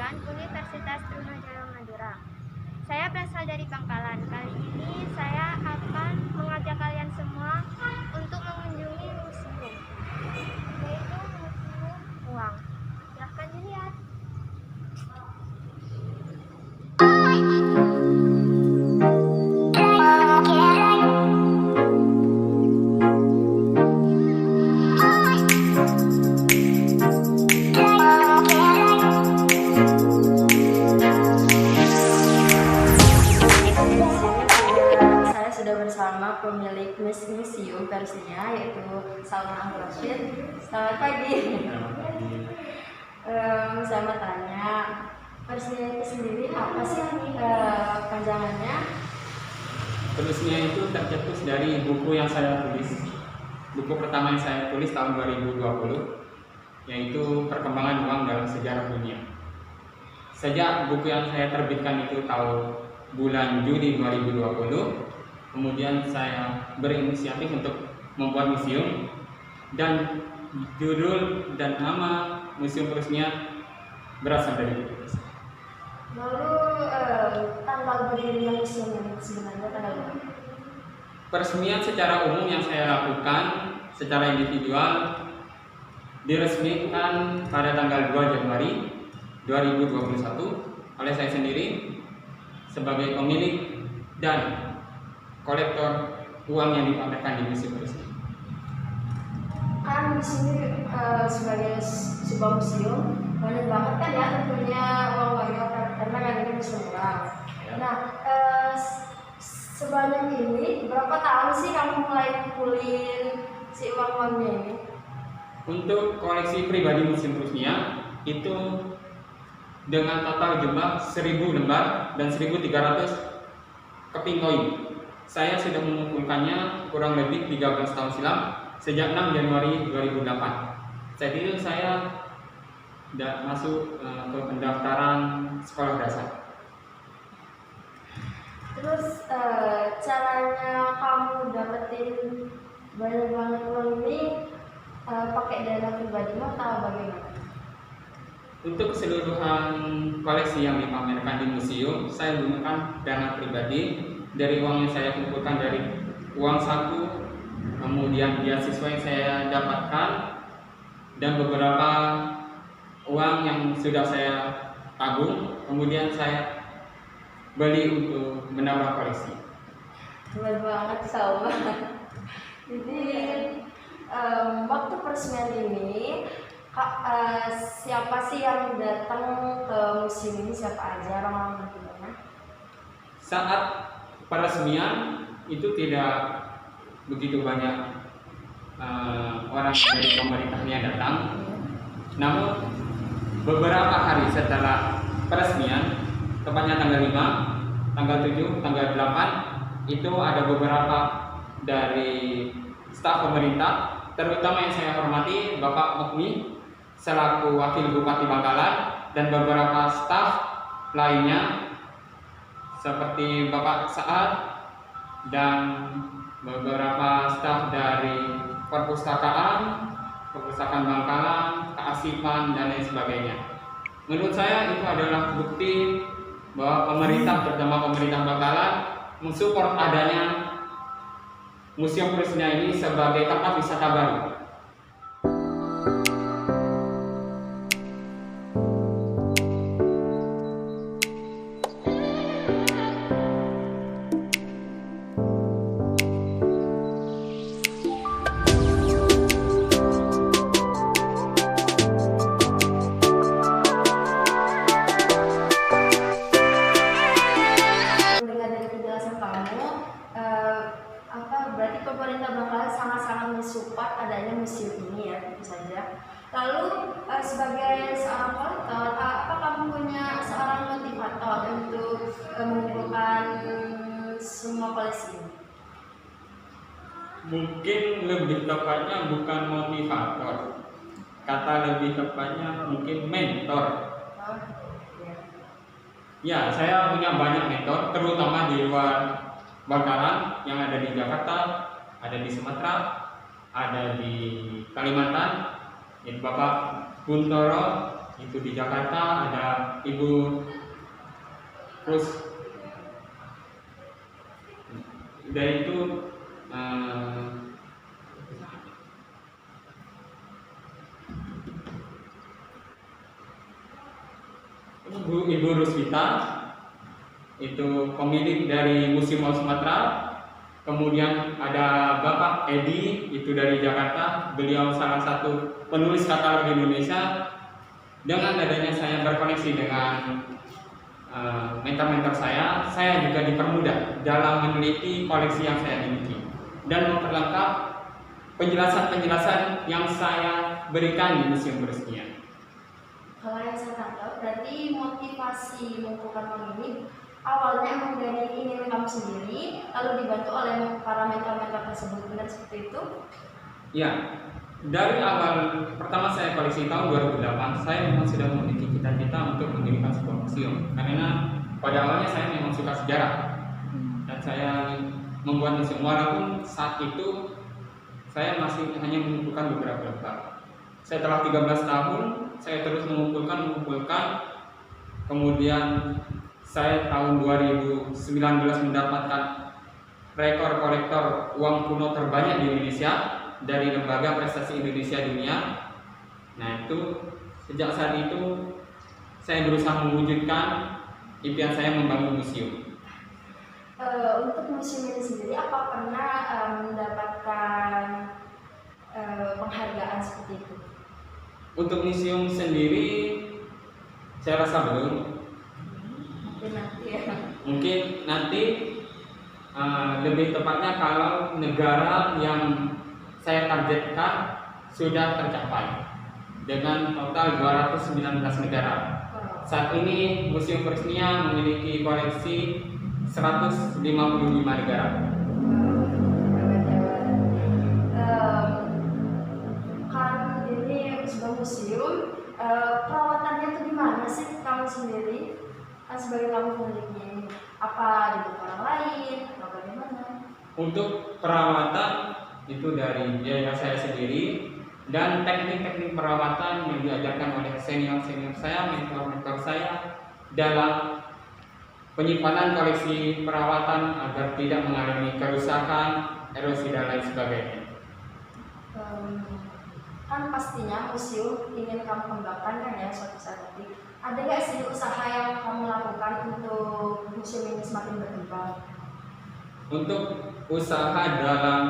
Pendidikan Universitas Trunajaya Madura. Saya berasal dari Bangkalan. Kali ini saya akan mengajak kalian semua untuk mengunjungi museum, yaitu Museum Uang. Silahkan dilihat. Bersama pemilik museum versinya, yaitu Salman Al-Rashid. Selamat pagi. Saya mau tanya, versinya itu sendiri apa sih panjangannya? Versinya itu tercetus dari buku yang saya tulis. Buku pertama yang saya tulis tahun 2020, yaitu Perkembangan Uang dalam Sejarah Dunia. Sejak buku yang saya terbitkan itu tahun bulan Juni 2020, kemudian saya berinisiatif untuk membuat museum, dan judul dan nama museum resminya berasal dari buku itu. Lalu tanggal berdirinya museum ini sebenarnya tanggal berapa? Peresmian secara umum yang saya lakukan secara individual diresmikan pada tanggal 2 Januari 2021 oleh saya sendiri sebagai pemilik dan kolektor uang yang dipamerkan di museum resmi. Kan di sini sebagai sebuah museum banyak banget kan ya tentunya uang-uangnya, karena kan ini museum uang. Nah, sebanyak ini berapa tahun sih kamu mulai kumpulin si uang-uangnya ini? Untuk koleksi pribadi museum resminya itu dengan total jumlah 1000 lembar dan 1300 keping koin. Saya sudah mengumpulkannya kurang lebih 13 tahun silam, sejak 6 Januari 2008. Jadi saya masuk ke pendaftaran sekolah dasar. Terus caranya kamu dapetin banyak banget uang ini pakai dana pribadimu atau bagaimana? Untuk keseluruhan koleksi yang dipamerkan di museum, saya menggunakan dana pribadi dari uang yang saya kumpulkan dari uang saku, kemudian beasiswa yang saya dapatkan, dan beberapa uang yang sudah saya tabung, kemudian saya beli untuk menambah koleksi. Keren banget sama. Jadi waktu peresmian ini siapa sih yang datang ke museum ini, siapa aja orang-orang gimana? Saat peresmian itu tidak begitu banyak orang dari pemerintahnya datang, namun beberapa hari setelah peresmian, tepatnya tanggal 5, tanggal 7, tanggal 8, itu ada beberapa dari staf pemerintah, terutama yang saya hormati Bapak Mukmi selaku Wakil Bupati Bangkalan, dan beberapa staf lainnya seperti Bapak Saad dan beberapa staf dari perpustakaan Bangkalan, keasipan, dan lain sebagainya. Menurut saya itu adalah bukti bahwa pemerintah, terutama pemerintah Bangkalan, mensupport adanya Museum Presnya ini sebagai tempat wisata baru. Berarti pemerintah Bangkalan sangat-sangat mensupport adanya museum ini ya, tentu saja. Lalu sebagai seorang kolektor, apa kamu punya seorang motivator untuk mengumpulkan semua koleksi ini? Mungkin lebih tepatnya bukan motivator, kata lebih tepatnya mungkin mentor. Ya, saya punya banyak mentor, terutama di luar Bangkalan, yang ada di Jakarta, ada di Sumatera, ada di Kalimantan, yaitu Bapak Guntoro Itu di Jakarta ada Ibu Rus. Dan itu Ibu Ruswita, itu pemilik dari Museum Wal Sumatera. Kemudian ada Bapak Edi, itu dari Jakarta. Beliau salah satu penulis katalog di Indonesia. Dengan adanya saya berkoneksi dengan mentor-mentor saya juga dipermudah dalam meneliti koleksi yang saya miliki dan memperlengkap penjelasan-penjelasan yang saya berikan di Museum Peresmian. Kalau yang saya tangkap, berarti motivasi mengumpulkan uang ini awalnya emang dari keinginan kamu sendiri, lalu dibantu oleh para mentor-mentor tersebut, benar seperti itu? Ya, dari awal pertama saya koleksi tahun 2008, saya memang sudah memiliki cita-cita untuk mendirikan sebuah museum. Karena pada awalnya saya memang suka sejarah dan saya membuat museum, walaupun saat itu saya masih hanya mengumpulkan beberapa lembar. Setelah 13 tahun, saya terus mengumpulkan. Kemudian saya tahun 2019 mendapatkan rekor kolektor uang kuno terbanyak di Indonesia dari Lembaga Prestasi Indonesia Dunia. Nah, itu sejak saat itu saya berusaha mewujudkan impian saya membangun museum. Untuk museum ini sendiri, apa pernah mendapatkan penghargaan seperti itu? Untuk museum sendiri, saya rasa belum. Mungkin nanti lebih tepatnya kalau negara yang saya targetkan sudah tercapai dengan total 219 negara. Saat ini Museum Peresmian memiliki koleksi 155 negara. Kan ini sebuah museum, perawatannya itu gimana sih kamu sendiri? Kan sebagai kamu pemiliknya ini, apa dibantu orang lain atau bagaimana? Untuk perawatan itu dari biaya saya sendiri dan teknik-teknik perawatan yang diajarkan oleh senior-senior saya, mentor-mentor saya dalam penyimpanan koleksi perawatan agar tidak mengalami kerusakan, erosi dan lain sebagainya. Kan pastinya museum ingin kamu kembangkan kan ya suatu saat nanti. Ada nggak sih usaha yang kamu lakukan untuk museum ini semakin berkembang? Untuk usaha dalam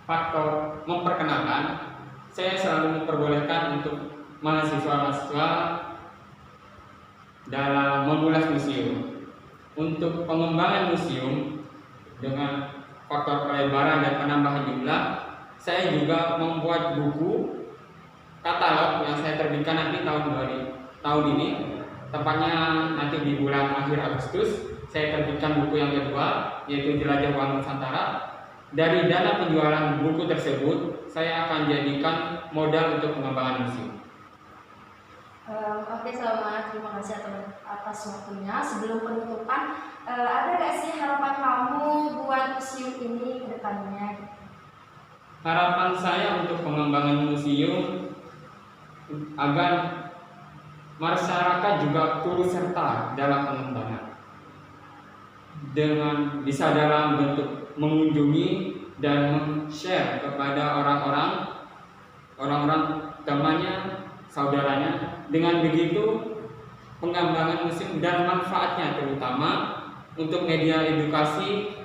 faktor memperkenalkan, saya selalu memperbolehkan untuk mahasiswa-mahasiswa dalam mengulas museum. Untuk pengembangan museum dengan faktor pelebaran dan penambahan jumlah, saya juga membuat buku katalog yang saya terbitkan nanti tahun ini, tepatnya nanti di bulan akhir Agustus. Saya terbitkan buku yang kedua, yaitu Jelajah Uang Nusantara. Dari dana penjualan buku tersebut, saya akan jadikan modal untuk pengembangan museum. Oke, selamat. Terima kasih atas waktunya. Sebelum penutupan, ada nggak sih harapan kamu buat museum ini ke depannya? Harapan saya untuk pengembangan museum agar masyarakat juga turut serta dalam pengembangan, dengan bisa dalam bentuk mengunjungi dan men-share kepada orang-orang temannya, saudaranya. Dengan begitu pengembangan museum dan manfaatnya terutama untuk media edukasi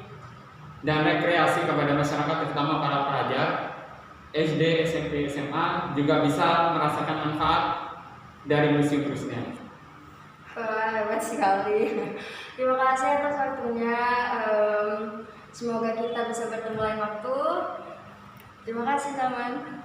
dan rekreasi kepada masyarakat, terutama para pelajar SD, SMP, SMA juga bisa merasakan manfaat dari museum Peresmian. Wah, hebat sekali. Terima kasih atas waktunya. Semoga kita bisa bertemu lain waktu. Terima kasih, teman.